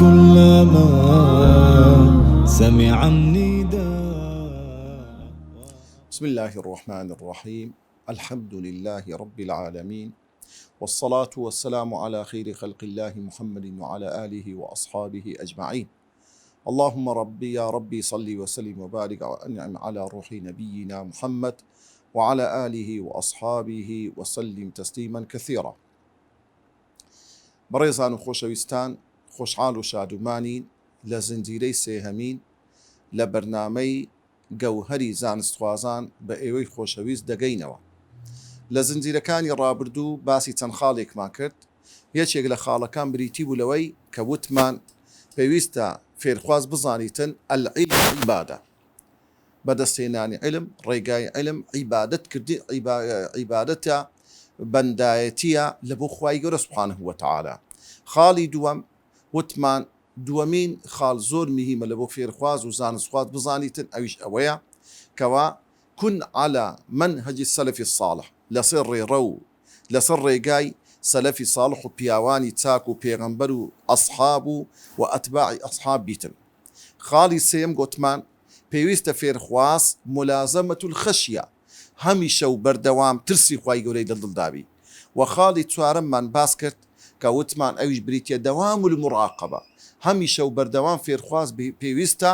كلما سمع النداء. بسم الله الرحمن الرحيم. الحمد لله رب العالمين، والصلاة والسلام على خير خلق الله محمد وعلى آله وأصحابه أجمعين. اللهم ربي يا ربي صل وسلم وبارك وأنعم على روح نبينا محمد وعلى آله وأصحابه وسلم تسليما كثيرا. بەڕێزان و خۆشەویستان، خۆشحاڵ و شادومانین لە زنجیرەی سێهەمین لە بەرنامەی گەوهەری زانستخوازان بە ئێوەی خۆشەویست دەگەینەوە. لە زنجیرەکانی ڕابردوو باسی چەند خاڵێکمان کرد. یەکێک لە خاڵەکان بریتی بوو لەوەی کە وتمان پێویستە فێرخواز بزانیتن العلم عیبادە، بەدەستهێنانی علم، ڕێگای علم، عیبادەتە، بەندایەتیە لە بۆ خوای گەورە سوبحانەهو وەتەعالا. خاڵی دووەم وتمان دووەمین خاڵ زۆر مهمە لە بۆ فێرخواز و زانستخواز بزانیتن، ئەویش ئەوەیە کەوا کون على منهج السلف الصالح، لەسەر ڕێڕە و لەسەر ڕێگای سەلەفی صالح و پیاوانی چاک و پێغەمبەر و ئەصحاب و ئەتباعی ئەصحاب بیتن. خاڵی سێم گوتمان پێویستە فێرخواز ملازەمەت الخەشیە، هەمیشە و بەردەوام ترسی خوای گەورەی دڵدابی. و خاڵی چوارەممان باس کرد کە وتمان ئەویش بریتە دەوام المراقبە، هەمیشە و بەردەوام فێرخواز پێویستە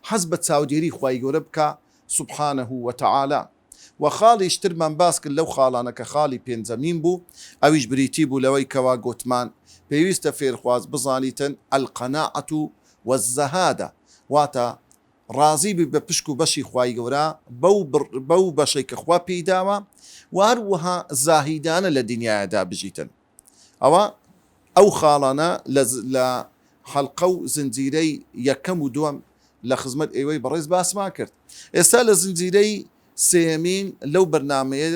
حەز بە چاودێری خوای گەورە بکە سوبحانەهو وەتەعالا. و خاڵیش ترمان باس کرد لەو خاڵانە کە خاڵی پێنجەمین بوو، ئەویش بریتی بوو لەوەی کەوا گوتمان پێویستە فێرخواز بزانیتن القەناعەت والزەهادە، واتە ڕازی بە پشک و بەشی خوای گەورە بەو بەشەی کە خوا پێیداوە، و هەروەها زاهیدانە لە دنیادا بژیتن. ئەو خاڵانە لە حەڵقە و زنجیرەی یەکەم و دووەم لە خزمەت ئێوەی بەڕێز باسمان کرد. ئێستا لە زنجیرەی سێمین لەو بەرنامەیە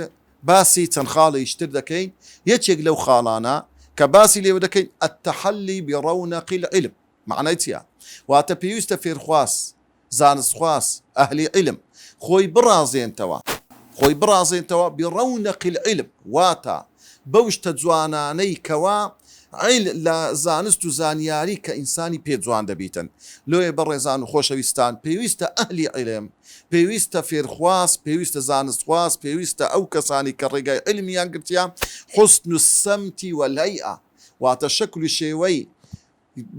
باسی چەند خاڵیشتر دەکەین. یەکێک لەو خاڵانە کە باسی لێوە دەکەین التەحەلی بڕەونەقی العلم. معنای چییە؟ واتە پێویستە فێرخواز زانستخواز ئەهلی علم خۆی بڕازێنتەوە بڕەونەقی العلم، واتە بەو شتە جوانانەی کەوا لە زانست و زانیاری کە ئینسانی پێ جوان دەبیتن. لۆیە بەڕێزان و خۆشەویستان پێویستە ئەهلی علم، پێویستە فێرخواز، پێویستە زانستخواز، پێویستە ئەو کەسانی کە ڕێگای علمیان گرتیان حوسن السەمتی وەلهەیئە، واتە شەکل و شێوەی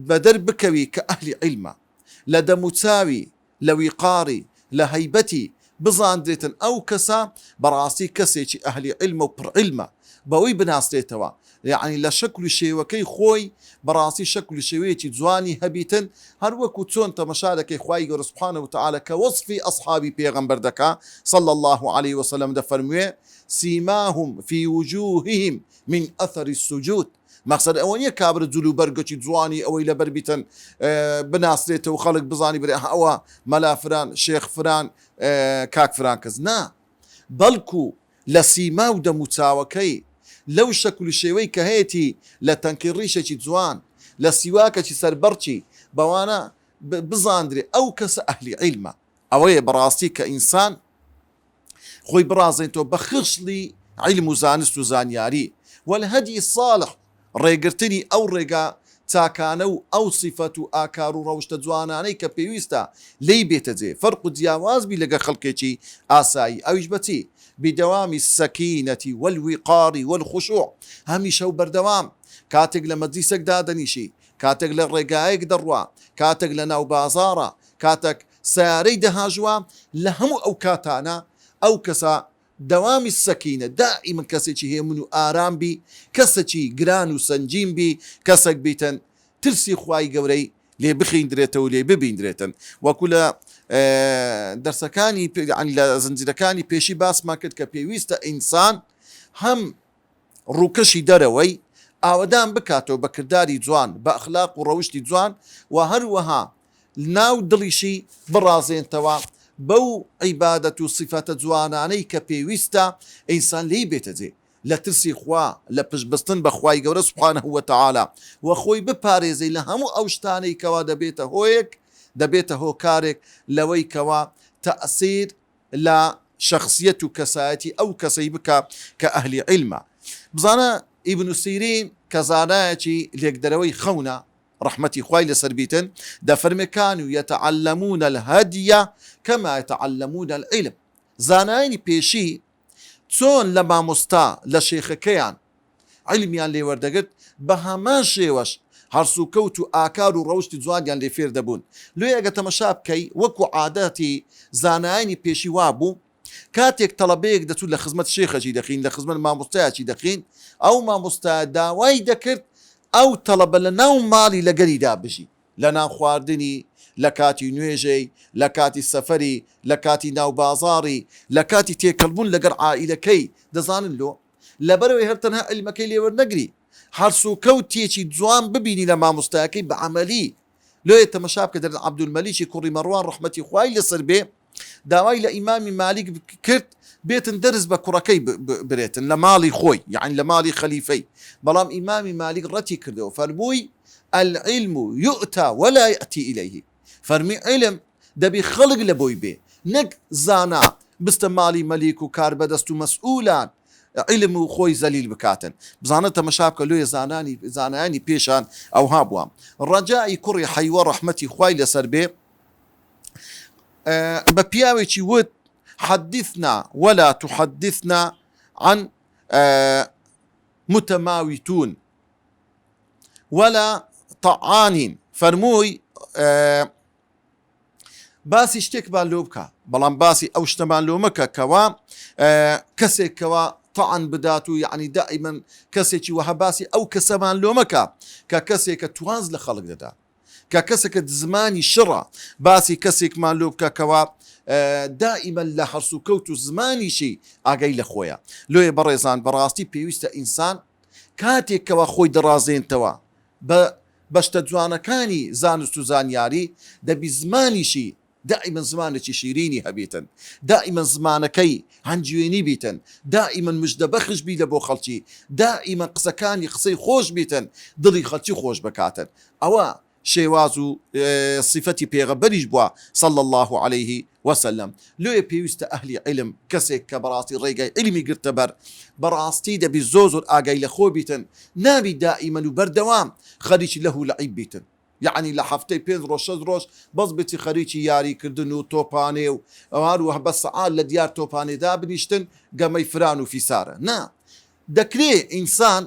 بەدەر بکەوی کە ئەهلی علمە، لە دەموچاوی، لە ویقاری، لە هەیبەتی بزاندرێتن ئەو کەسە بەڕاستی کەسێکی ئەهلی علمە و پڕعلمە، بەوەی بناسرێتەوە. یعنی لە شەکل و شێوەکەی خۆی بەڕاستی شەکل و شێوەیەکی جوانی هەبیتن، هەروەکو چۆن تەمەشا دەکەی خوای گەورە سوبحانەهو وتەعالا کە وەصفی ئەصحابی پێغەمبەر دەکا صلی الله عليه وسلم، دەفەرموێ سیماهم في وجوههم من أثر السجود. مەقسەد ئەوە نییە کابرا جلو بەرگەکی جوانی ئەوەی لەبەر بیتن بناسرێتەوە خەڵک بزانی بێ ئەوە مەلا فران، شێخ فران، کاک فران کەس نا، بەڵکو لە سیما و دەموچاوەکەی، لەو شەکل و شێوەی کە هەیەی لە تەنکی ڕیشێکی جوان، لە سیواکەکی سەربەرچی، بەوانە بزاندرێ ئەو کەسە ئەهلی علمە. ئەوەیە بەڕاستی کە ئینسان خۆی بڕازێنێتەوە بە خشلی علم و زانست و زانیاری. وەلهەدی صالح، ڕێگرتنی ئەو ڕێگا چاکانە و ئەو سیفەت و ئاکار و ڕەوشتە جوانانەی کە پێویستە لی بێتە جێ، فەرق و جیاوازبی لەگە خەڵکێکی ئاسایی. ئەویش بەچی؟ بدەوامی السەکینەتی والویقاری والخشوع، هەمیشە و بەردەوام کاتێک لە مەجلیسێک دادەنیشی، کاتێک لە ڕێگایەک دەڕوا، کاتێک لە ناو بازاڕە، کاتێک سیارەی دەهاژوە، لە هەموو ئەو کاتانە ئەو کەسە دەوامی سەکینە، دائیمەن کەسێکی هێمن و ئارام بی، کەسێکی گران و سەنجیم بی، کەسێک بیتن ترسی خوای گەورەی لێ بخیندرێتەوە و لێ ببیندرێتن. وەکو لە دەرسەکانی لە زنجیرەکانی پێشی باسمان کرد کە پێویستە ئینسان هەم ڕووکەشی دەرەوەی ئاوەدان بکاتەوە بە کردداری جوان، بە ئەخلاق و ڕەوشتی جوان، و هەروەها ناو دڵیشی بڕازێنتەوە بەو عیبادەت و سیفەتە جوانانەی کە پێویستە ئینسان لی بێتە جێ، لە ترسی خوا، لە پشتبستن بە خوای گەورە سوبحانەهو وەتەعالا، و خۆی بپارێزەی لە هەموو ئەو شتانەی کەوا دەبێتە هۆیەک، دەبێتە هۆکارێک لەوەی کەوا تەئسیر لە شخصیت و کەسایەتی ئەو کەسەی بکە کە ئەهلی علمە. بزانە ئیبن سیرین کە زانایەکی لێکدەرەوەی خەونە، ڕەحمەتی خوای لەسەر بیتن دەفەرمێ كانوا يتعلمون الهدي كما يتعلمون العلم زانایانی پێشی چۆن لە مامۆستا لە شێخەکەیان علمیان لێ وەردەگرت بە هەمان شێوەش هەرسوکەوت و ئاکار و ڕەوشتی جوانیان لێ فێر دەبوون لێ ئەگە تەمەشا بکەی وەکو عادەتی زانایانی پێشی وابوو کاتێک تەڵەبەیەک دەچوو لە خزمەت شێخەجی دەخین لە خزمەت مامۆستایەکی دەخین ئەو مامۆستا داوای دەکرد ئەو تەڵەبە لە ناو ماڵی لەگەریدا بژی لە ناو خواردنی لە کاتی نوێژەی لە کاتی سەفەری لە کاتی ناو بازاڕی لە کاتی تێکەڵبوون لەگەڵ عائیلەکەی دەزانن لۆ لەبەرەوەی هەرتەنها عیلمەکەی لێوەرنەگری هەرسوکەوتێکی جوان ببینی لە مامۆستایەکەی بە عەمەلی لێ تەمەشا بکە دەرن عەبدولمەلیکی کوڕی مەڕوان ڕەحمەتی خوای لەسەر بێ داوای لە ئیمامی مالیک کرد بێتن دەرز بە کوڕەکەی برێتن لە ماڵی خۆی یعنی لە ماڵی خەلیفەی بەڵام ئیمامی مالیک ڕەتی کردەوە فەرمووی العلم يؤتى ولا يأتي إليه فەرمی علم دەبی خەڵک لە بۆی بێ نەک زانا بستە ماڵی مەلیک و کار بەدەست و مەسئولان علم و خۆی زەلیل بکاتن بزانە تەمەشا بکە لێ زانایانی پێشان ئەوها بووە ڕەجای کوڕی حەیوە ڕەحمەتی خوای لەسەر بێ بە پیاوێکی وت حدثنا ولا تحدثنا عن متماوتون ولا طعان فەرمووی باسی شتێکمان لۆ بکە بەڵام باسی ئەو شتەمان لۆ مەکە کەوا کەسێکەوە طعن بدات و یعنی دائیمەن کەسێکی وەها باسی ئەو کەسەمان لۆ مەکە کە کەسێکە توانز لە خەڵک دەدا کە کەسێکە زمانی شڕە باسی کەسێکمان لۆ بکە کەوا دائیمەن لە هەرسوکەوت و زمانیشی ئاگەی لە خۆیە لۆیە بەڕێزان بەڕاستی پێویستە ئینسان کاتێکەوە خۆی دەڕازێنتەوە بەشتە جوانەکانی زانست و زانیاری دەبی زمانیشی دائیمەن زمانێکی شیرینی هەبێتن دائیمەن زمانەکەی هەنجوێنی بیتن دائیمەن مژدە بەخش بی لە بۆ خەڵکی دائیمەن قسەکانی قسەی خۆش بیتن دڵی خەڵکی خۆش بکاتن ئەوە شێواز و صفەتی پێغەمبەریش بووە صلی الله عليه وسلم لێ پێویستە ئەهلی علم کەسێک کە بەڕاستی ڕێگای علمی گرتە بەر بەڕاستی دەبی زۆر ئاگای لە خۆ بیتن نابی دائیمەن و بەردەوام خەریکی لەهو لەعیب بیتن یعنی لە هەفتەی 5 ڕۆژ 6 ڕۆژ بەس بێتی خەریکی یاریکردن و تۆپانێ و ئەوهروە بە سەعات لە دیار تۆپانێدا بنیشتن گەمەی فران و فیسارە نا دەکرێ ئینسان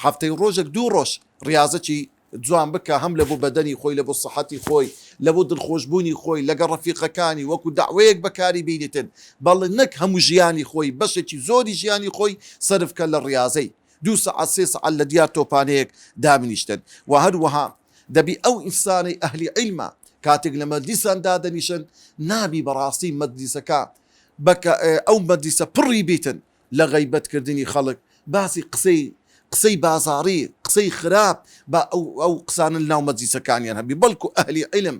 هەفتەی ڕۆژێک 2 ڕۆژ ڕاضەکی جوان بکە هەم لە بۆ بەدەنی خۆی لە بۆ سەحەتی خۆی لە بۆ دڵخۆشببوونی خۆی لەگەڵ ڕەفیقەکانی وەکو داوەیەک بەکاری بینیتن بەڵێ نەک هەموو ژیانی خۆی بەشێکی زۆری ژیانی خۆی سەرفکە لە ڕاضەی 2 سەعات 3 سەعات لە دیار تۆپانەیەک دابنیشتن و هەروەها دەبی ئەو ئینسانی ئەهلی عیلمە کاتێک لە مەجلیسان دادەنیشن نابی بەڕاستی مەجلیسەکە ئەو مەجلیسە پڕی بیتن لە غەیبەتکردنی خەڵک باسی قسەی بازاڕی قسەی خراپ بە ئەو قسانن ناو مەجلیسەکانیان هەبی بەڵکو ئەهلی عیلم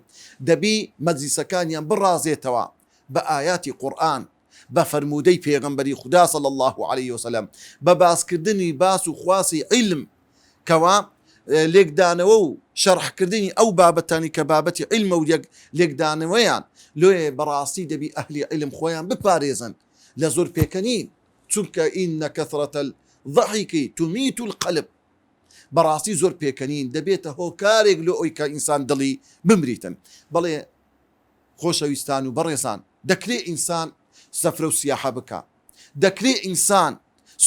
دەبی مەجلیسەکانیان بڕازێتەوە بە ئاياتی قورئان بە فەرمودەی پێغەمبەری خوددا صلی الله عليه وسلم بە باسکردنی باس و خواسی عیلم کەوا لێکدانەوە و شەرحکردنی ئەو بابەتانی کە بابەتی عیلمە و لێکدانەوەیان لێ بەڕاستی دەبی ئەهلی عیلم خۆیان بپارێزن لە زۆر پێکەنین چونکە ئینە کەثرەتە الضحك تميت القلب بەڕاستی زۆر پێکەنین دەبێتە هۆکارێک لە ئەوی کە ئینسان دڵی بمریتن بەڵێ خۆشەویستان و بەڕێزان دەکرێت ئینسان سەفرە و سیاحە بکە دەکرێت ئینسان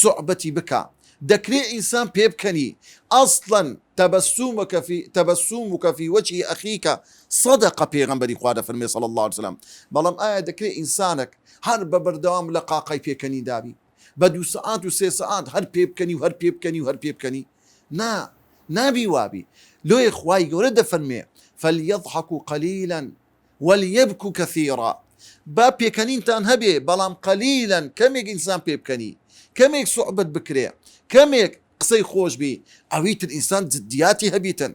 سوعبەتی بکە دەکرێت ئینسان پێ بکەنی ئەسڵەن تەبەسومك في وجه أخيك صدقة پێغەمبەری خوا دەفەرمێ صلی الله عليه وسلم بەڵام ئایا دەکرێت ئینسانێک هەر بە بەردەوام لە قاقای پێکەنی دابی بە 2 سەعات و 3 سەعات هەر پێ بکەنی و هەر پێ بکەنی و هەر پێ بکەنی نابی وابی لۆی خوای گەورە دەفەرمێ فليضحكوا قليلا وليبكوا كثيرا با پێکەنینتان هەبێ بەڵام قەلیلەن کەمێک ئینسان پێ بکەنی کەمێک سوعبەت بکرێ کەمێک قسەی خۆش بی ئەویتر ئینسان جدیاتی هەبیتن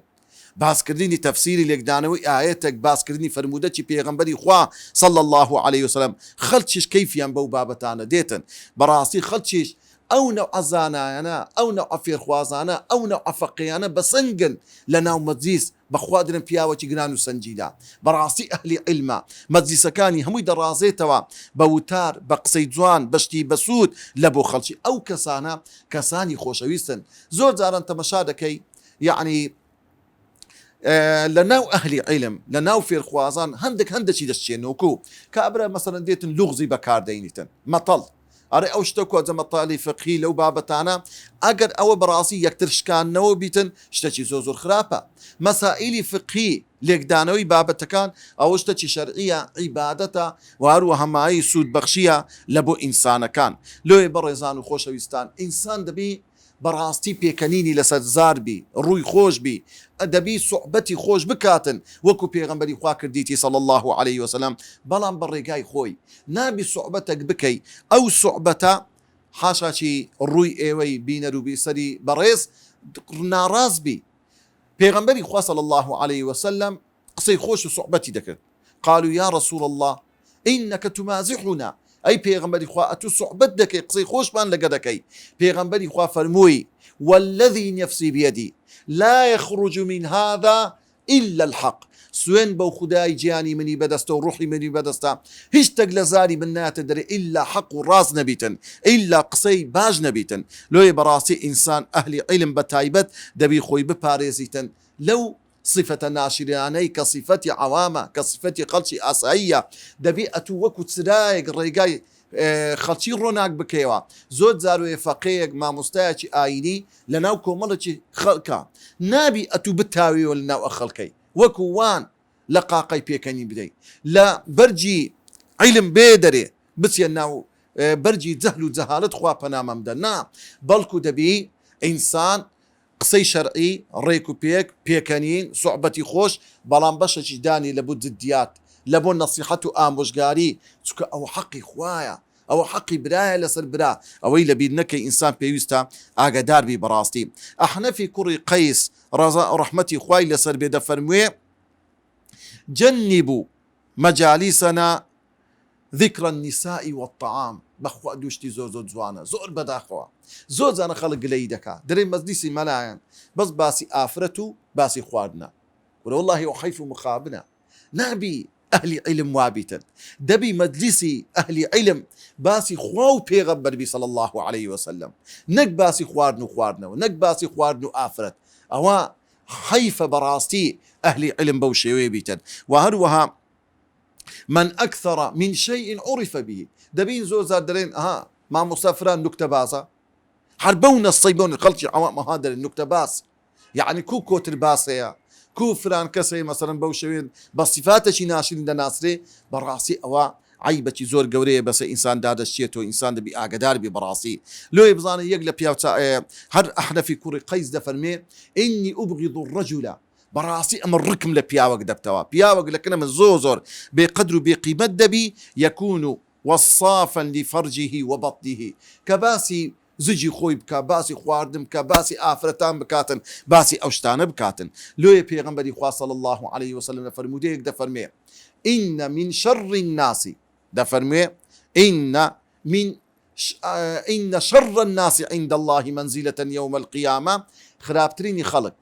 باسکردنی تەفسیری لێکدانەوەی ئاەتێک باسکردنی فەرمودەی پێغەمبەری خوا صلی الله عليه وسلم خەڵکیش کەیفیان بەو بابەتانە دێتن بەڕاستی خەڵکیش ئەو نەوع زانایانە ئەو نەوع فێرخوازانە ئەو نەوع فەقیهانە بەسەنگن لە ناو مەجلیس بەخوا درن پیاوەکی گران و سەنجیدا بەڕاستی ئەهلی عیلمە مەجلیسەکانی هەمووی دەڕازێتەوە بە وتار بە قسەی جوان بەشتی بەسوود لە بۆ خەڵکی ئەو کەسانە کەسانی خۆشەویستن زۆر جاران تەمەشا دەکەی یعنی لەناو ئەهلی عیلم لەناو فێرخوازان هەندێکی دەستچێنەوەکو کابرا مەسەرەن دێتن لوغزی بەکاردەینیتن مەتەڵ ئەرێ ئەو شتە کۆ جەمەتالی فقهی لەو بابەتانە ئەگەر ئەوە بەڕاستی یەکتر شکاندنەوە بیتن شتێکی زۆر خراپە مەسائیلی فقهی لێکدانەوەی بابەتەکان ئەوە شتێکی شەرعیە عیبادەتە و هەروە هەمایی سوود بەخشیە لە بۆ ئینسانەکان لۆی بەڕێزان و خۆشەویستان ئینسان دەبی بەڕاستی پێکەنینی لەسەر زاربی ڕووی خۆش بی دەبی سوحبەتی خۆش بکاتن وەکو پێغەمبەری خوا کردیتی صلی الله عليه وسلم بەڵام بە ڕێگای خۆی نابی سوحبەتێک بکەی ئەو سوحبەتە حاشاکی ڕووی ئێوەی بینەر و بیسەری بەڕێز ناڕاز بی پێغەمبەری خوا صلی الله عليه وسلم قسەی خۆش و سوحبەتی دەکرد قالوا يا رسول الله إنك تمازحنا ئەی پێغەمبەری خوا ئەتو سوحبەت دەکەی قسەی خۆشمان لەگە دەکەی پێغەمبەری خوا فەرمووی والذي نفسي بيدي لا يخرج من هذا إلا الحق سوێن بەو خودای گیانی منی بەدەستە و ڕوحی منی بەدەستە هیچ تەک لە زاری من ناتە دەرێ ئیلا حەق و ڕاست نەبیتن ئیلا قسەی باش نەبیتن لۆی بەڕاستی ئینسان ئەهلی عیلم بە تایبەت دەبی خۆی بپارێزیتن لەو صفەتە ناشرانەی کە صفەتی عەوامە کە صفەتی خەڵکی ئاساییە دەبی ئەتوو وەکو چرایەک ڕێگای خەڵکی ڕۆناک بکەوە زۆر جاروێ فەقەیەک مامۆستایەکی ئاینی لە ناو کۆمەڵێکی خەڵکە نابی ئەتوو بتاویەوە لە ناو خەڵکەی وەکو وان لە قاقەی پێکەنی بدەیت لە بەرجی عیلم بێ دەرێ بچێ ناو بەرجی جەهل و جەهالەت خوا پەنامە بدە نا بەڵکو دەبی ئینسان قسەی شەرعی ڕێک و پێکەنین سوحبەتی خۆش بەڵام بەشەکی دانی لە بۆ جدیات لە بۆ نەسیحەت و ئامۆژگاری چونکە ئەوە حەقی خوایە ئەوە حەقی برایە لەسەر برا ئەوەی لە بیر نەکەی ئینسان پێویستە ئاگادار بی بەڕاستی ئەحنەفی کوڕی قەیس ڕەحمەتی خوای لەسەر بێ دەفەرموێ جنبوا مجالسنا ذكر النساء والطعام بەخوا دوشتی زۆر جوانە زۆر بەداخەوە زۆر جانە خەڵک گلەی دەکا دەرێ مەجلیسی مەلایەن بەس باسی ئافرەت و باسی خواردنە والله وحیف و مخابنە نابی ئەهلی عیلم وابیتن دەبی مەجلیسی ئەهلی عیلم باسی خوا و پێغەمبەر بی صلی الله عليه وسلم نەک باسی خواردنەوە نەک باسی خواردن و ئافرەت ئەوە حیفە بەڕاستی ئەهلی عیلم بەو شێوەیە بیتن و هەروەها من أكثر من شيء عرف به دەبین زۆر زار دەرێن مامۆستا فران نوکتە بازە هەر بەو نەسەی بۆن خەڵکی عەوامەها دەرێن نوکتە باس یعنی کو کۆتر باسەیە کو فران کەسەی مەسەرەن بەو شێوێن بە صفاتێکی ناشرین دەناسرێ بەڕاستی ئەوە عیبەتی زۆر گەورەیە بەسە ئینسان دادەشتێتەوە ئینسان دەبی ئاگدار بی بەڕاستی لۆی بزانە یەک لە پیاوچە هەر ئەحنەفی کوڕی قەیس دەفەرمێ ئینی ئوبغض الرجل بەڕاستی ئەمە ڕکم لە پیاوەک دەبتەوە پیاوەک لەکەنە من زۆر بێقەدر و بێقیمەت دەبی یەکون وصافا لفرجه وبطنه کە باسی زجی خۆی بکە باسی خواردن بکە باسی ئافرەتان بکاتن باسی ئەو شتانە بکاتن لۆیە پێغەمبەری خوا صلی الله عليه وسلم لە فەرمودەیەک دەفەرمێ إن من شر الناس دەفەرمێ إن شر الناس عند الله منزلة يوم القيامة خراپترینی خەڵک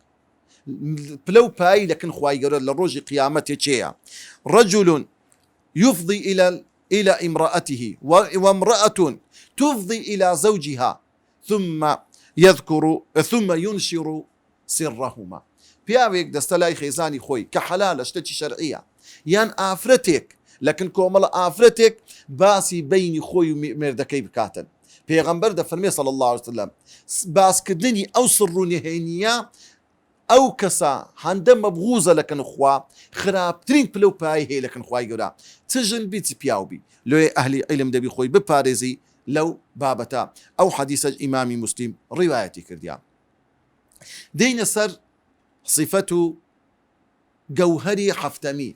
پلەو پایی لەکن خوای گەورە لە ڕۆژی قیامەتێ چێیە رجل يفضي إلى امرأته وامرأة تفضي إلى زوجها ثم ينشر سرهما پیاوێک دەستە لای خێزانی خۆی کە حەلالە شتێکی شەرعیە یان ئافرەتێک لەکن کۆمەڵە ئافرەتێک باسی بینی خۆی و مێردەکەی بکاتن پێغەمبەر دەفەرمێ صلی الله عليه وسلم باسکردنی ئەو سڕ و نهێنیە ئەو کەسە هەندە مەبغوزە لەکەن خوا خراپترین پلە و پای هەیە لەکەن خوای گەورە چژن بیتی پیاوبی لۆی ئەهلی عیلم دەبی خۆی بپارێزی لەو بابەتە ئەو حەدیسە ئیمامی موسلیم ڕیوایەتی کردیان دێینە سەر صفەت و گەوهەری حەفتەمی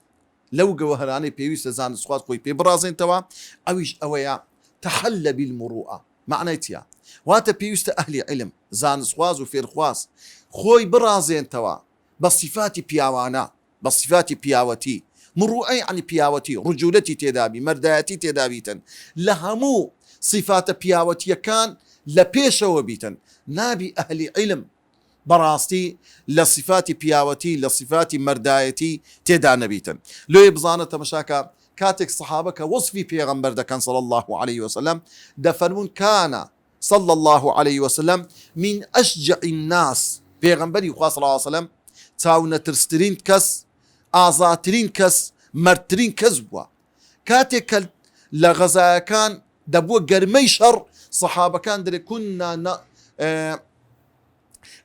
لەو گەوهرانەی پێویستە زانستخواز خۆی پێ بڕازێنتەوە ئەویش ئەوەیە تەحەلە بالمروءە معنای چییە واتە پێویستە ئەهلی عیلم زانستخواز و فێرخواز خۆی بڕازێنتەوە بە صفاتی پیاوانە بە صفاتی پیاوەتی مروءەی عنی پیاوەتی ڕجولەتی تێدابی مەردایەتی تێدابیتن لە هەموو صفاتە پیاوەتیەکان لە پێشەوە بیتن نابی ئەهلی عیلم بەڕاستی لە صفاتی پیاوەتی لە صفاتی مەردایەتی تێدا نەبیتن لۆی بزانە تەمەشاکە کاتێک سەحابە کە وەصفی پێغەمبەر دەکەن صلی الله عليه وسلم دەفەرمون کانە صلى الله عليه وسلم من أشجع الناس پێغەمبەری خوا صلی الله عليه وسلم چاو نەترسترین کەس ئازاترین کەس مەرترین کەس بووە کاتێک کە لە غەزایەکان دەبووە گەرمەی شەڕ سەحابەکان دەرێ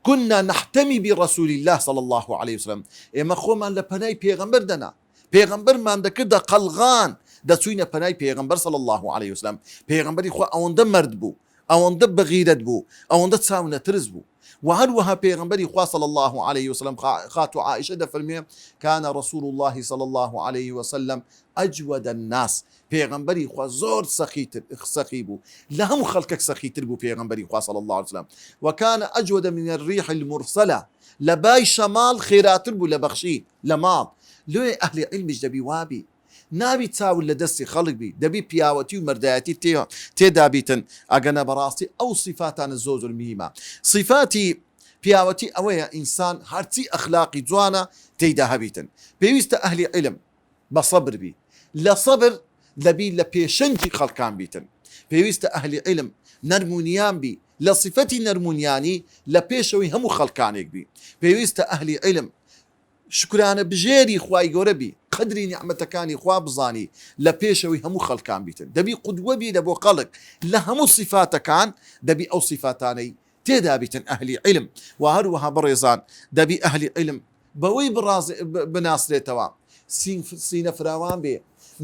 كنا نحتمي برسول الله صلى الله عليه وسلم ئێمە خۆمان لە پەنای پێغەمبەر دەنا پێغەمبەرمان دەکردە قەلغان دەچوینە پەنای پێغەمبەر صلى الله عليه وسلم پێغەمبەری خوا ئەوەندە مرد بوو ئەوەندە بەغیرەت بوو ئەوەندە چاو نەترس بوو وهروها پێغەمبەری خوا صلى الله عليه وسلم خاتو عائشة دەفەرمێ كان رسول الله صلى الله عليه وسلم أجود الناس پێغەمبەری خوا زۆر سەخی بوو لە هەموو خەڵکێک سەخیتر بوو پێغەمبەری خوا صلى الله عليه وسلم وكان أجود من الريح المرسلة لە بای شەماڵ خێراتر بوو لە بەخشی لە ماڵ لێ ئەهلی عیلمیش دەبی وابی نابی چاول لە دەستی خەڵک بی دەبی پیاوەتی و مەردایەتی تێدا بیتن ئەگەنە بەڕاستی ئەو صفاتانە زۆر میمە صفاتی پیاوەتی ئەوەیە ئینسان هەرچی ئەخلاقی جوانە تێیدا هەبیتن پێویستە ئەهلی عیلم بە سەبر بی لە سەبر دەبی لە پێشەنگی خەڵکان بیتن پێویستە ئەهلی عیلم نەرمونیان بی لە صفەتی نەرمونیانی لە پێشەوەی هەموو خەڵکانێک بی پێویستە ئەهلی عیلم شکرانە بژێری خوای گەورە بی قدری نیعمەتەکانی خوا بزانی لە پێشەوەی هەموو خەڵکان بیتن دەبی قودوە بی لە بۆ خەڵک لە هەموو صفاتەکان دەبی ئەو صفاتانەی تێدا بیتن ئەهلی عیلم و هەروەها بەڕێزان دەبی ئەهلی عیلم بەوەی بناسرێتەوە سینە فراوان بێ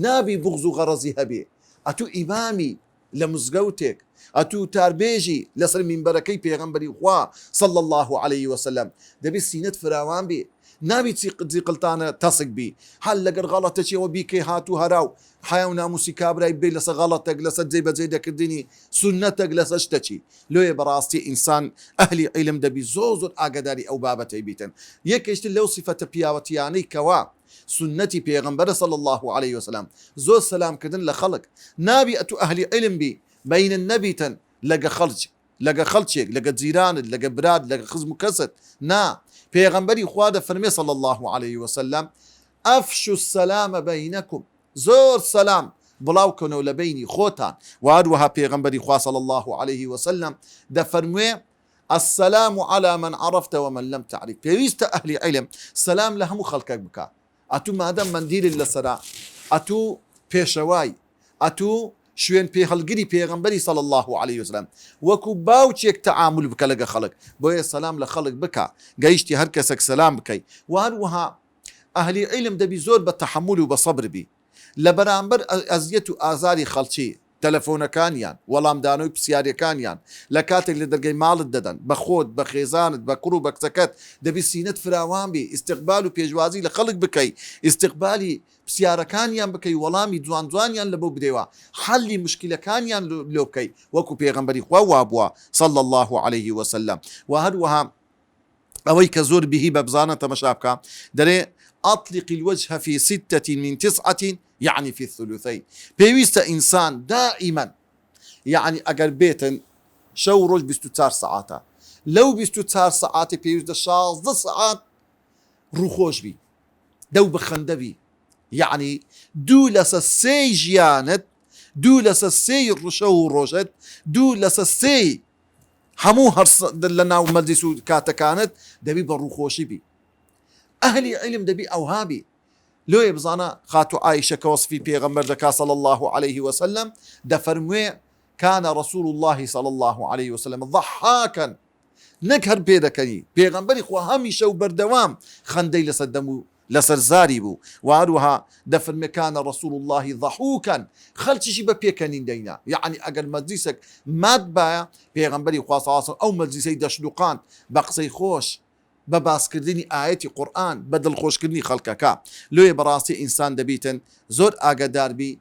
نابی بغز و غەڕەزی هەبێ ئەتوو ئیمامی لە مزگەوتێک ئەتوو تاربێژی لەسەر مینبەرەکەی پێغەمبەری خوا صلى الله عليه وسلم دەبی سینەت فراوان بێ نابی جیقلتانە تەسک بی هەل لەگەر غەڵەتەچیەوە بیکەی هاتوو هەراو حیا و ناموسی کابرای بێ لەسەر غەڵەتێک لەسەر جێبەجێ دەکردنی سونەتێک لەسەر شتەچی لێ بەڕاستی ئینسان ئەهلی عیلم دەبی زۆر ئاگاداری ئەو بابەتەی بیتن یەکێشتر لەو صفەتە پیاوەتیانەی کەوا سنەتی پێغەمبەر صلى الله عليه وسلم زۆر سەلامکردن لە خەڵک نابی ئەتوو ئەهلی عیلم بی بەینە نەبیتن لەگە خەڵچێک لەگە جیرانت لەگە براد لەگە خزم و کەست نا پێغەمبەری خوا دەفەرمێ صلى الله عليه وسلم ئەفشوا السلام بەینەکم زۆر سەلام بڵاوکەنەوە لە بینی خۆتان و هەروەها پێغەمبەری خوا صلى الله عليه وسلم دەفەرموێ السلام على من عرفت ومن لم تعرف پێویستە ئەهلی عیلم سەلام لە هەموو خەڵکێک بکە ئەتوو مادەم مندیلت لەسەرا ئەتوو پێشەوای ئەتوو شوێن پێهەڵگری پێغەمبەری صلى الله عليه وسلم وەکو باوچێک تەعامل بکە لەگە خەڵک بۆیە سەلام لە خەڵک بکە گەیشتی هەر کەسێک سەلام بکەی و هەروەها ئەهلی عیلم دەبی زۆر بە تەحەمل و بە سەبر بی لە بەرامبەر ئەزیەت و ئازاری خەڵکی تەلەفۆنەکانیان وەڵامدانەوەی پرسیارەکانیان لە کاتێک لە دەرگەی ماڵت دەدەن بە خۆت بە خێزانت بە کوڕ و بە کچەکەت دەبی سینەت فراوان بی ئیستیقبال و پێشوازی لە خەڵک بکەی ئیستیقبالی پرسیارەکانیان بکەی وەڵامی جوان-جوانیان لە بۆ بدەیەوە حەلی مشکلەکانیان لۆ بکەی وەکو پێغەمبەری خوا وابووە صلى الله عليه وسلم و هەروەها ئەوەی کە زۆر بهی بە بزانە تەمەشا بکە دەرێ أطلق الوجه في 6 من 9 يعني في الثلثين پێویستە ئینسان دائما يعني ئەگەر بێتن شەو ڕۆژ 24 ساعاتە لەو 24 ساعاتی پێویستە 16 ساعات ڕووخۆش بی دەو بخەندە بی يعني دوو لەسەر سێی ژیانت دوو لەسەر سێی ڕشە و ڕۆژت دوو لەسەر سێی هەموو لە ناو مەجلیس و کاتەکانت دەبی بە ڕووخۆشی بی ئەهلی عیلم دەبی ئەوهابی لۆیە بزانە خاتو عائشة كوصفي بيغمبر دكا صلى الله عليه وسلم دفرموي كان رسول الله صلى الله عليه وسلم ضحاكا نكهر بيدكني بيغمبري خوا هميشه وبردوام خندي لسدمو لسرزاري بو وهروها دفرمي كان رسول الله ضحوكا خلشي ببيكنين دينا يعني اقل مجلسك ماد بايا بيغمبري خوا صلى الله عليه وسلم او مجلسي دشلوقان بقصي خوش بەباسکردنی ئاەتی قورآن بەدڵ خۆشکردنی خەڵکەکە لێ بەڕاستی ئینسان دەبیتن زۆر ئاگاداربی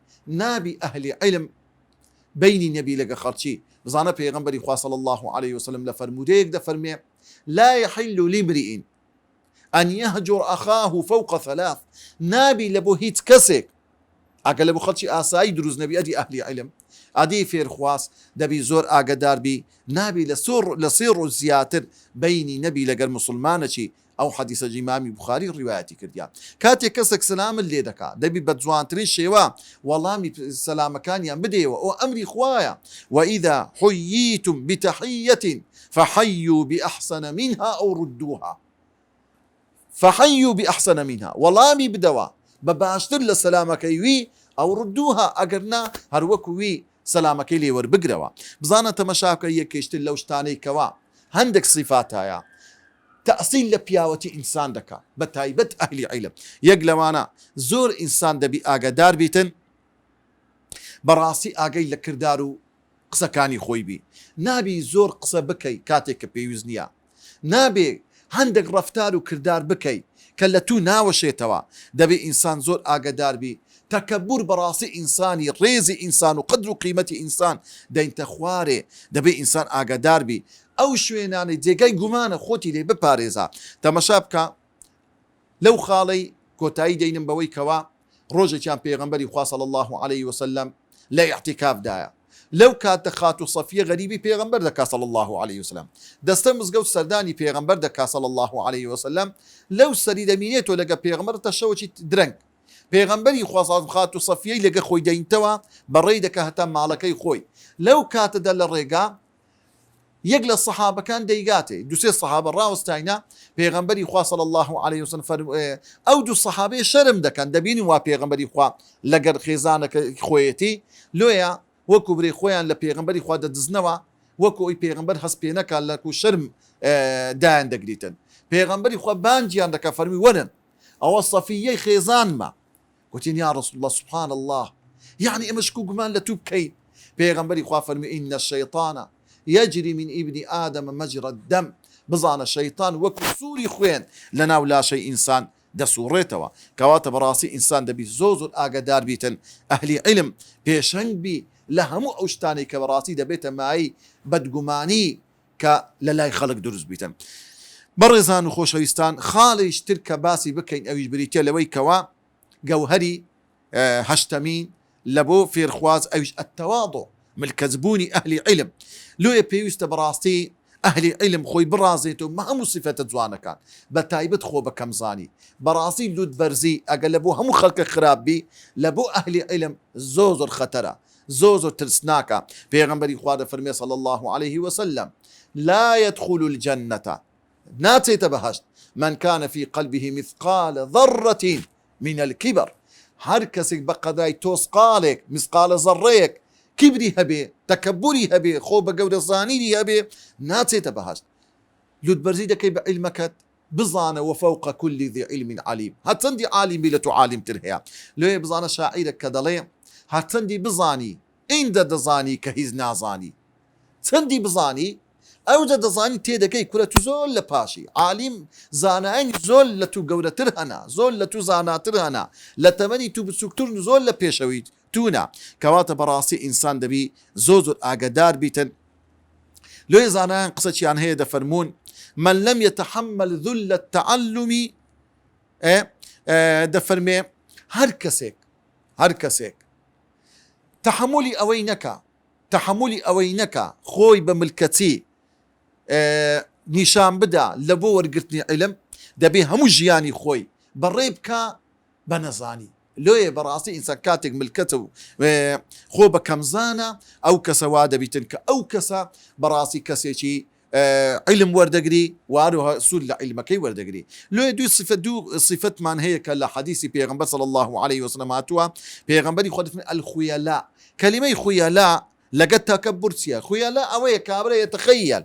نابی ئەهلی عیلم بینی نەبی لەگە خەڵکی بزانە پێغەمبەری خوا صلی الله عليه وسلم لە فەرمودەیەک دەفەرمێ لا يحل لامرئ أن يهجر أخاه فوق 3 نابی لە بۆ هیچ کەسێک ئەگە لە بۆ خەڵکی ئاسایی دروست نەبی ئەدی ئەهلی عیلم ئەدی فێرخواست دەبی زۆر ئاگاداربی نابی لە سێ ڕۆژ زیاتر بینی نەبی لەگەر مسلمانەکی ئەو حەدیسە ئیمامی بوخاری ڕیوایەتی کردیان کاتێک کەسێک سەلامت لێ دەکات دەبی بە جوانترین شێوە وەڵامی سەلامەکانیان بدەیەوە ئەو ئەمری خوایە وإذا حييتم بتحية فحيوا بأحسن منها أو ردوها فحيوا بأحسن منها وەڵامی بدەوە بە باشتر لە سەلامەکەی وی ئەو ڕدووها ئەگەرنا هەروەکو وی سەلامەکەی لێوەربگرەوە. بزانە تەمەشاکە یەکێشتر لەو شتانەی کەوا هەندێک صیفات هەیە تەأسیل لە پیاوەتی ئینسان دەکات بە تایبەت ئەهلی عیلم. یەک لەوانە زۆر ئینسان دەبی ئاگادار بیتن بەڕاستی ئاگەی لە کردار و قسەکانی خۆی بی، نابی زۆر قسە بکەی کاتێک کە پێویست نییە، نابێ هەندێک ڕەفتار و کردار بکەی کە لە تو ناوەشێتەوە. دەبێ ئینسان زۆر ئاگادار بی. تەکەبور بەڕاستی ئینسانی ڕێزی ئینسان و قدر و قیمەتی ئینسان دەینتە خوارێ. دەبێ ئینسان ئاگادار بی ئەو شوێنانی جێگای گومانە خۆتی لێ بپارێزە. تەمەشا بکە لەو خاڵەی کۆتایی دەینم بەوەی کەوا ڕۆژێکیان پێغەمبەری خوا صلی الله عليه وسلم لە ئیعتیکافدایە. لەو کاتە خات و سەفیە غەریبی پێغەمبەر دەکا صلی الله عليه وسلم، دەستە مزگەوت سەردانی پێغەمبەر دەکا صلی الله عليه وسلم. لەو سەری دەمینێتەوە لەگە پێغەمبەر تە شەوەکی درەنگ. پێغەمبەری خوا خات و سەفیەی لەگە خۆی دەینتەوە بەڕێی دەکە هەتا ماڵەکەی خۆی. لەو کاتەدا لە ڕێگا یەک لە سەحابەکان دەیگاتێ، دوسێ سەحابە ڕاوەستاینە پێغەمبەری خوا صلی الله عليه وسلم ئەو دوو سەحابەیە شەرم دەکەن، دەبینی وا پێغەمبەری خوا لەگەر خێزانەکە خۆیەتی لۆیە وەکو برێ خۆیان لە پێغەمبەری خوا دەدزنەوە، وەکو ئەوی پێغەمبەر هەست پێ نەکات لەکو شەرم دایان دەگریتن. پێغەمبەری خوا بانجیان دەکە فەرمی وەرن ئەوە سەفیەی خێزانمە. گوتین یا رسول الله سبحان الله، یعنی ئەمەش کو گومان لە تو بکەین. پێغەمبەری خوا فەرمی ئین الشەیطانە يجري من ابن آدم مجرى الدم. بزانە شەیطان وەکو سووری خوێن لە ناو لاشەی ئینسان دەسوڕێتەوە. کەواتە بەڕاستی ئینسان دەبی زۆر ئاگادار بیتن ئەهلی عیلم پێشەنگ بی لە هەموو ئەو شتانەی کە بەڕاستی دەبێتە مایی بەدگومانی کە لە لای خەڵک دروست بیتن. بەڕێزان و خۆشەویستان خاڵیش تر کە باسی بکەین ئەویش بریتە لەوەی کەوا گەوهەری هەشتەمین لە بۆ فێرخواز ئەویش التەواضع ملکەزبوونی ئەهلی عیلم. لۆیە پێویستە بەڕاستی ئەهلی عیلم خۆی بڕازێتەوە مە هەموو سیفەتە جوانەکان بە تایبەت خۆ بە کەمزانی. بەڕاستی لوت بەرزی ئەگە لە بۆ هەموو خەڵکە خراپبی لە بۆ ئەهلی عیلم زۆر خەتەرە، زۆر ترسناکە. پێغەمبەری خوا دەفەرمێ صلی الله عليه وسلم لا يدخل الجنة ناچێتە بەهەشت من كان في قلبه مثقال ذرة من الكبر. هەر کەسێک بە قەدای تۆسقالێک مثقالە زەڕەیەک کیبری هەبێ، تەکەبوری هەبێ، خۆ بە گەورە زانینی هەبێ ناچێتە بەهەشت. لوتبەرزی دەکەی بە عیلمەکەت بزانە وفوق كل ذي علم عليم. هەرچەندی عالمی لە تو عالمتر هەیە. لێ بزانە شاعیرێک کە دەڵێ هەرچەندی بزانی ئیندە دەزانی کە هیچ نازانی. چەندی بزانی ئەوجە دەزانی تێدەکەی کورە تو زۆر لە پاشی. عالیم زانایانی زۆر لە تو گەورەتر هەنا، زۆر لە تو زاناتر هەنا، لە تەمەنی تو بچووکتر زۆر لە پێشەویت تونا. کەواتە بەڕاستی ئینسان دەبی زۆر ئاگادار بیتن. لێ زانایان قسەچیان هەیە دەفەرمونون من لم يتحمل ذل التعلم دەفەرمێ هەر کەسێک تحملی ئەوەی نەکا خۆی بە ملکەتی نیشان بدا لە بۆ وەرگرتنی عیلم دەبێ هەموو ژیانی خۆی بەڕێ بکە بە نەزانی. لۆیە بەڕاستی ئینسان کاتێک ملکەتە و خۆ بە کەمزانە ئەو کەسە وا دەبیتن کە ئەو کەسە بەڕاستی کەسێکی علم وەردەگری واروها سوود لە عیلمەکەی وەردەگری. لۆیە دوو صفەتمان هەیە کە لە حەدیسی پێغەمبەر صلی الله عليه وسلم هاتووە. پێغەمبەری خوا دەفەرمێ الخویەلا. کەلیمەی خویەلا لەگەڵ تەکەبور چییە؟ خویەلا ئەوەیە کابرا یەتەخەیەل،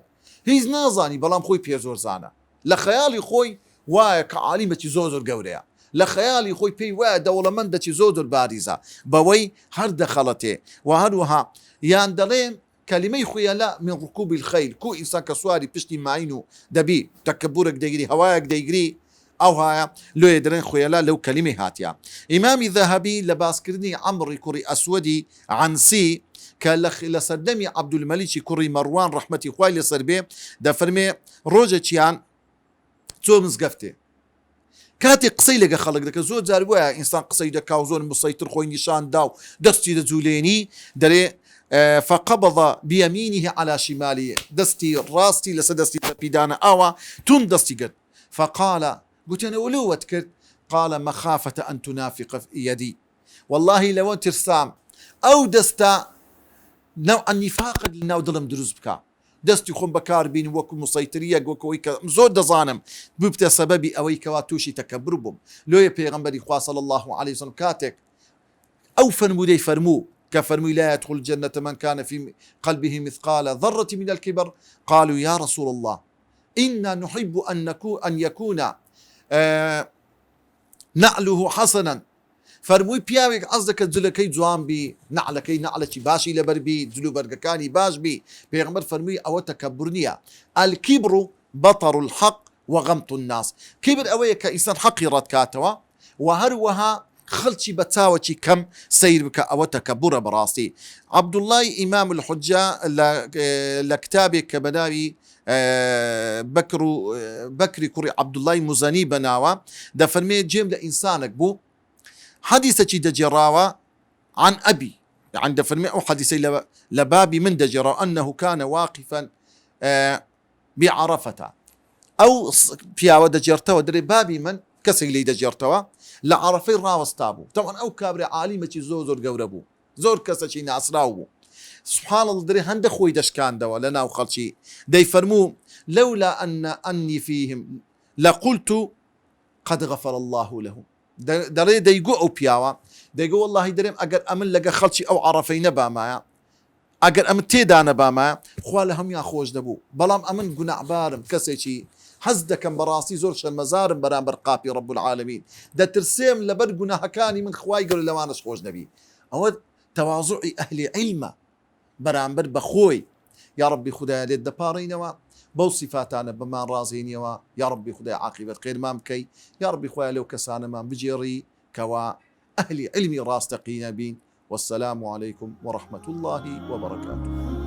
هیچ نازانی بەڵام خۆی پێ زۆر زانە، لە خەیاڵی خۆی وایە کە عالیمێکی زۆر گەورەیە، لە خەیاڵی خۆی پێی وایە دەوڵەمەندێکی زۆر باریزە، بەوەی هەر دەخەڵەتێ و هەروەها یان دەڵێن کەلیمەی خویەلا من ڕکوب الخەیل، کو ئینسان کە سواری پشتی ماین و دەبی تەکەبورێک دەیگری هەوایەک دەیگری ئەو هایە. لۆیە دەڵێن خویەلا لەو کەلیمەی هاتیە. ئیمامی ذەهەبی لە باسکردنی عەمڕی کوڕی ئەسوەدی عنسی کە لە سەردەمی عەبدولمەلیکی کوڕی مەڕوان ڕەحمەتی خوای لەسەر بێ دەفەرمێ ڕۆژێکیان چۆ مزگەفتێ کاتێک قسەی لەگە خەڵک دەکە زۆر جار وایە ئینسان قسەی دەکا و زۆر مسەیتر خۆی نیشان دا و دەستی دەجوولێنی دەرێ فقبض بيمينه على شماله دستي راستي لسه دستي بيدانا آوا تون دستي قد فقال قلت أنا ولو كرت قال مخافة أن تنافق في يدي والله لو ترسام أو دستا نوع النفاق اللي ناو ظلم دروز بكا دەستی خۆم بەکار بین وەکو مسەیتریە گۆکەوەی کە زۆر دەزانم ببتە سەبەبی ئەوەی کەوا تووشی تەکەبر بووم لۆیە پێغەمبەری خوا صلی الله عليه وسلم کاتێک ئەو فەرمودەی فەرموو کە فەرمووی لا يدخل الجنة من كان في قلبه مثقال ذرة من الكبر قالوا يا رسول الله إنا نحب أن يكون نعله حسنا فەرمووی پیاوێک حەز دەکەت جلەکەی جوان بی نعلەکی باشی لەبەر بی جلو بەرگەکانی باش بی پێغەمبەر فەرمووی ئەوە تەکەبر نییە الكبر بطر الحق وغمط الناس کبر ئەوەیە کە ئینسان حەقی ڕەتکاتەوە و هەروەها خەڵکی بە چاوەکی کەم سیر بکە ئەوە تەکەبورە بەڕاستی عەبدوڵڵای ئیمام الحوجە لە کتابێک کە بەناوی بەکری کوڕی عەبدوڵڵای موزەنی بەناوە دەفەرمێ جێم لە ئینسانێک بوو حديثة دجراوة عن أبي عند فرمي أو حديثي لبابي من دجراوة أنه كان واقفا بعرفة أو بياوة دجرتوا دري بابي من كسي لي دجرتوا لعرفين راوستابو طبعا أو كابري عالمة زور قوربو زور كسا ناسراو سبحان الله دري هند خوي دشكان دوا لنا وخلشي دي فرمو لولا أني فيهم لقلت قد غفر الله لهم دەڵێ دەیگو ئەو پیاوە دەیگو واللهی دەرێم ئەگەر ئەمن لەگە خەڵکی ئەو عەرەفەی نەبامایە ئەگەر ئەمن تێدا نەبامایە خوا لە هەمویان خۆش دەبوو بەڵام ئەمن گوناحبارم کەسێکی حەز دەکەم بەڕاستی زۆر شەرمەزارم بەرامبەر قاپی رب العالمین دەترسێم لەبەر گوناحەکانی من خوای گەورە لەوانش خۆش نەبی ئەوە تەواضوعی ئەهلی عیلمە بەرامبەر بەخۆی یا ربی خودایە لێت دەپاڕینەوە بەو صفاتانە بەمان ڕازێنیەوە یا ربی خودای عاقبەت خێرمان بکەی یا ربی خۆیان لەو کەسانەمان بجێڕی کەوا ئەهلی علمی ڕاستەقینە بین والسلام عليكم ورحمة الله وبركاته.